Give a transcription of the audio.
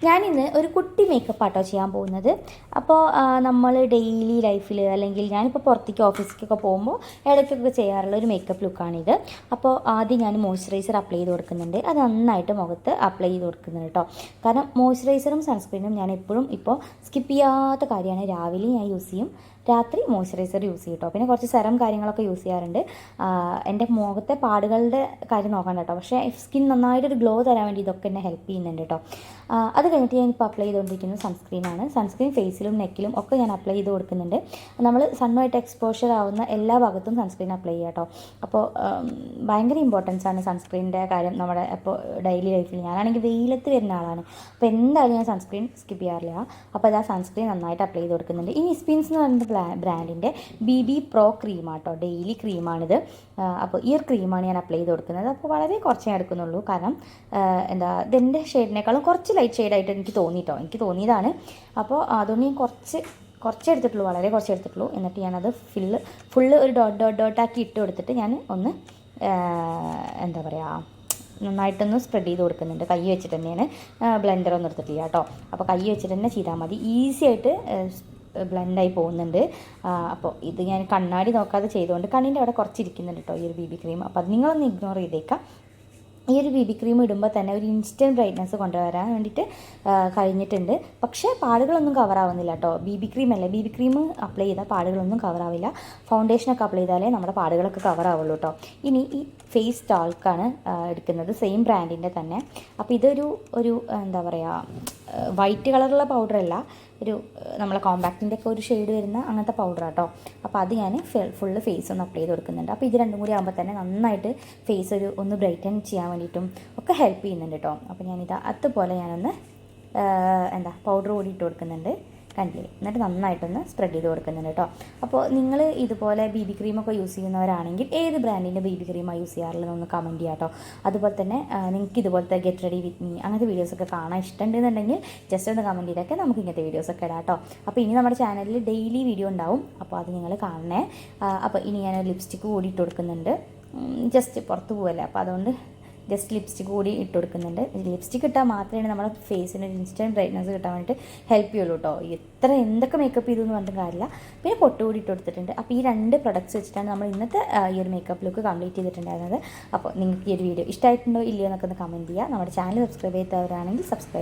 ഞാനിന്ന് ഒരു കുട്ടി മേക്കപ്പ് ആട്ടോ ചെയ്യാൻ പോകുന്നത്. അപ്പോൾ നമ്മൾ ഡെയിലി ലൈഫിൽ അല്ലെങ്കിൽ ഞാനിപ്പോൾ പുറത്തേക്ക് ഓഫീസിലേക്കൊക്കെ പോകുമ്പോൾ ഇടയ്ക്കൊക്കെ ചെയ്യാറുള്ള ഒരു മേക്കപ്പ് ലുക്കാണിത്. അപ്പോൾ ആദ്യം ഞാൻ മോയ്സ്ചറൈസർ അപ്ലൈ ചെയ്ത് കൊടുക്കുന്നുണ്ട്. അത് നന്നായിട്ട് മുഖത്ത് അപ്ലൈ ചെയ്ത് കൊടുക്കുന്നുണ്ട് കേട്ടോ. കാരണം മോയ്സ്ചറൈസറും സൺസ്ക്രീനും ഞാൻ എപ്പോഴും ഇപ്പോൾ സ്കിപ്പ് ചെയ്യാത്ത കാര്യമാണ്. രാവിലെ ഞാൻ യൂസ് ചെയ്യും, രാത്രി മോയ്സ്ചറൈസർ യൂസ് ചെയ്യും കേട്ടോ. പിന്നെ കുറച്ച് സെറം കാര്യങ്ങളൊക്കെ യൂസ് ചെയ്യാറുണ്ട്. എൻ്റെ മുഖത്തെ പാടുകളുടെ കാര്യം നോക്കണ്ട കേട്ടോ, പക്ഷേ സ്കിൻ നന്നായിട്ടൊരു ഗ്ലോ തരാൻ വേണ്ടി ഇതൊക്കെ എന്നെ ഹെൽപ്പ് ചെയ്യുന്നുണ്ട് കേട്ടോ. അത് കഴിഞ്ഞിട്ട് ഞാൻ ഇപ്പോൾ അപ്ലൈ ചെയ്തുകൊണ്ടിരിക്കുന്നത് സൺസ്ക്രീനാണ്. സൺസ്ക്രീൻ ഫേസിലും നെക്കിലും ഒക്കെ ഞാൻ അപ്ലൈ ചെയ്ത് കൊടുക്കുന്നുണ്ട്. നമ്മൾ സണ്ണുമായിട്ട് എക്സ്പോഷർ ആവുന്ന എല്ലാ ഭാഗത്തും സൺസ്ക്രീൻ അപ്ലൈ ചെയ്യുക കേട്ടോ. അപ്പോൾ ഭയങ്കര ഇമ്പോർട്ടൻസ് ആണ് സൺസ്ക്രീനിൻ്റെ കാര്യം നമ്മുടെ ഇപ്പോൾ ഡെയിലി ലൈഫിൽ. ഞാനാണെങ്കിൽ വെയിലത്ത് വരുന്ന ആളാണ്, അപ്പോൾ എന്തായാലും ഞാൻ സൺസ്ക്രീൻ സ്കിപ്പ് ചെയ്യാറില്ല. അപ്പോൾ അത് ആ സൺസ്ക്രീൻ നന്നായിട്ട് അപ്ലൈ ചെയ്ത് കൊടുക്കുന്നുണ്ട്. ഇനി സ്പിൻസ് എന്ന് പറയുന്ന ബ്രാൻഡിൻ്റെ BB Pro ക്രീമാട്ടോ, ഡെയിലി ക്രീമാണിത്. അപ്പോൾ ഈ ഒരു ക്രീമാണ് ഞാൻ അപ്ലൈ ചെയ്ത് കൊടുക്കുന്നത്. അപ്പോൾ വളരെ കുറച്ചേ എടുക്കുന്നുള്ളൂ, കാരണം ഇതെൻ്റെ ഷെയ്ഡിനേക്കാളും കുറച്ച് ലൈറ്റ് ഷെയ്ഡായിട്ട് എനിക്ക് തോന്നിയതാണ്. അപ്പോൾ അതുകൊണ്ട് ഞാൻ കുറച്ച് എടുത്തിട്ടുള്ളൂ, വളരെ കുറച്ച് എടുത്തിട്ടുള്ളൂ. എന്നിട്ട് ഞാനത് ഫുള്ള് ഒരു ഡോട്ടാക്കി ഇട്ട് കൊടുത്തിട്ട് ഞാൻ ഒന്ന് നന്നായിട്ടൊന്ന് സ്പ്രെഡ് ചെയ്ത് കൊടുക്കുന്നുണ്ട്. കൈ വെച്ചിട്ട് തന്നെയാണ്, ബ്ലെൻഡറൊന്നും എടുത്തിട്ടില്ല കേട്ടോ. അപ്പോൾ കൈ വെച്ചിട്ട് തന്നെ ചെയ്താൽ മതി, ഈസി ആയിട്ട് ബ്ലെൻഡായി പോകുന്നുണ്ട്. അപ്പോൾ ഇത് ഞാൻ കണ്ണാടി നോക്കാതെ ചെയ്തുകൊണ്ട് കണ്ണിൻ്റെ അവിടെ കുറച്ചിരിക്കുന്നുണ്ട് കേട്ടോ ഈ ഒരു BB ക്രീം. അപ്പോൾ അത് നിങ്ങളൊന്ന് ഇഗ്നോർ ചെയ്തേക്കാം. ഈ ഒരു BB ക്രീം ഇടുമ്പോൾ തന്നെ ഒരു ഇൻസ്റ്റൻറ്റ് ബ്രൈറ്റ്നസ് കൊണ്ടുവരാൻ വേണ്ടിയിട്ട് കഴിഞ്ഞിട്ടുണ്ട്. പക്ഷേ പാടുകളൊന്നും കവറാവുന്നില്ല കേട്ടോ. BB ക്രീം അപ്ലൈ ചെയ്താൽ പാടുകളൊന്നും കവറാവില്ല. ഫൗണ്ടേഷനൊക്കെ അപ്ലൈ ചെയ്താലേ നമ്മുടെ പാടുകളൊക്കെ കവറാവുള്ളൂ കേട്ടോ. ഇനി ഈ ഫേസ് ടാൾക്കാണ് എടുക്കുന്നത്, സെയിം ബ്രാൻഡിൻ്റെ തന്നെ. അപ്പോൾ ഇതൊരു വൈറ്റ് കളറുള്ള പൗഡറല്ല, ഒരു നമ്മളെ കോമ്പാക്റ്റിൻ്റെ ഒക്കെ ഒരു ഷെയ്ഡ് വരുന്ന അങ്ങനത്തെ പൗഡറാട്ടോ. അപ്പോൾ അത് ഞാൻ ഫുള്ള് ഫേസ് ഒന്ന് അപ്ലൈ ചെയ്ത് കൊടുക്കുന്നുണ്ട്. അപ്പോൾ ഇത് രണ്ടും കൂടി ആകുമ്പോൾ തന്നെ നന്നായിട്ട് ഫേസ് ഒന്ന് ബ്രൈറ്റൻ ചെയ്യാൻ വേണ്ടിയിട്ടും ഒക്കെ ഹെൽപ്പ് ചെയ്യുന്നുണ്ട് കേട്ടോ. അപ്പോൾ ഞാനിത് അതുപോലെ ഞാനൊന്ന് പൗഡർ കൂടി ഇട്ട് കൊടുക്കുന്നുണ്ട്, കണ്ടില്ലേ. എന്നിട്ട് നന്നായിട്ടൊന്ന് സ്പ്രെഡ് ചെയ്ത് കൊടുക്കുന്നുണ്ട് കേട്ടോ. അപ്പോൾ നിങ്ങൾ ഇതുപോലെ BB ക്രീമൊക്കെ യൂസ് ചെയ്യുന്നവരാണെങ്കിൽ ഏത് ബ്രാൻഡിൻ്റെ BB ക്രീമാണ് യൂസ് ചെയ്യാറുള്ളതെന്ന് കമൻറ്റ് ചെയ്യാം കേട്ടോ. അതുപോലെ തന്നെ നിങ്ങൾക്ക് ഇതുപോലത്തെ ഗെറ്റ് റെഡി വിത്ത് മീ അങ്ങനത്തെ വീഡിയോസൊക്കെ കാണാൻ ഇഷ്ടമുണ്ടെന്നുണ്ടെങ്കിൽ ജസ്റ്റ് ഒന്ന് കമൻറ്റ് ചെയ്തൊക്കെ നമുക്ക് ഇങ്ങനത്തെ വീഡിയോസൊക്കെ ഇടാം കേട്ടോ. അപ്പോൾ ഇനി നമ്മുടെ ചാനലിൽ ഡെയിലി വീഡിയോ ഉണ്ടാവും, അപ്പോൾ അത് നിങ്ങൾ കാണണേ. അപ്പോൾ ഇനി ഞാൻ ലിപ്സ്റ്റിക്ക് കൂടി ഇട്ട് കൊടുക്കുന്നുണ്ട്, ജസ്റ്റ് പുറത്ത് പോവല്ലേ, അപ്പോൾ അതുകൊണ്ട് ജസ്റ്റ് ലിപ്സ്റ്റിക്ക് കൂടി ഇട്ട് കൊടുക്കുന്നുണ്ട്. ലിപ്സ്റ്റിക്ക് ഇട്ടാൽ മാത്രമേ നമ്മുടെ ഫേസിന് ഒരു ഇൻസ്റ്റൻറ്റ് ബ്രൈറ്റ്നസ് കിട്ടാൻ വേണ്ടിയിട്ട് ഹെൽപ്പ് ചെയ്യുള്ളൂ കേട്ടോ. എന്തൊക്കെ മേക്കപ്പ് ചെയ്തു എന്ന് പറഞ്ഞിട്ട് കാര്യമില്ല. പിന്നെ പൊട്ട് കൂടി ഇട്ട് കൊടുത്തിട്ടുണ്ട്. അപ്പോൾ ഈ 2 പ്രൊഡക്ട്സ് വെച്ചിട്ടാണ് നമ്മൾ ഇന്നത്തെ ഈ ഒരു മേക്കപ്പ് ലുക്ക് കംപ്ലീറ്റ് ചെയ്തിട്ടുണ്ടായിരുന്നത്. അപ്പോൾ നിങ്ങൾക്ക് ഈ ഒരു വീഡിയോ ഇഷ്ടമായിട്ടുണ്ടോ ഇല്ലയോ എന്നൊക്കെ ഒന്ന് കമൻറ്റ് ചെയ്യുക. നമ്മുടെ ചാനൽ സബ്സ്ക്രൈബ് ചെയ്തവരാണെങ്കിൽ സബ്സ്ക്രൈബ്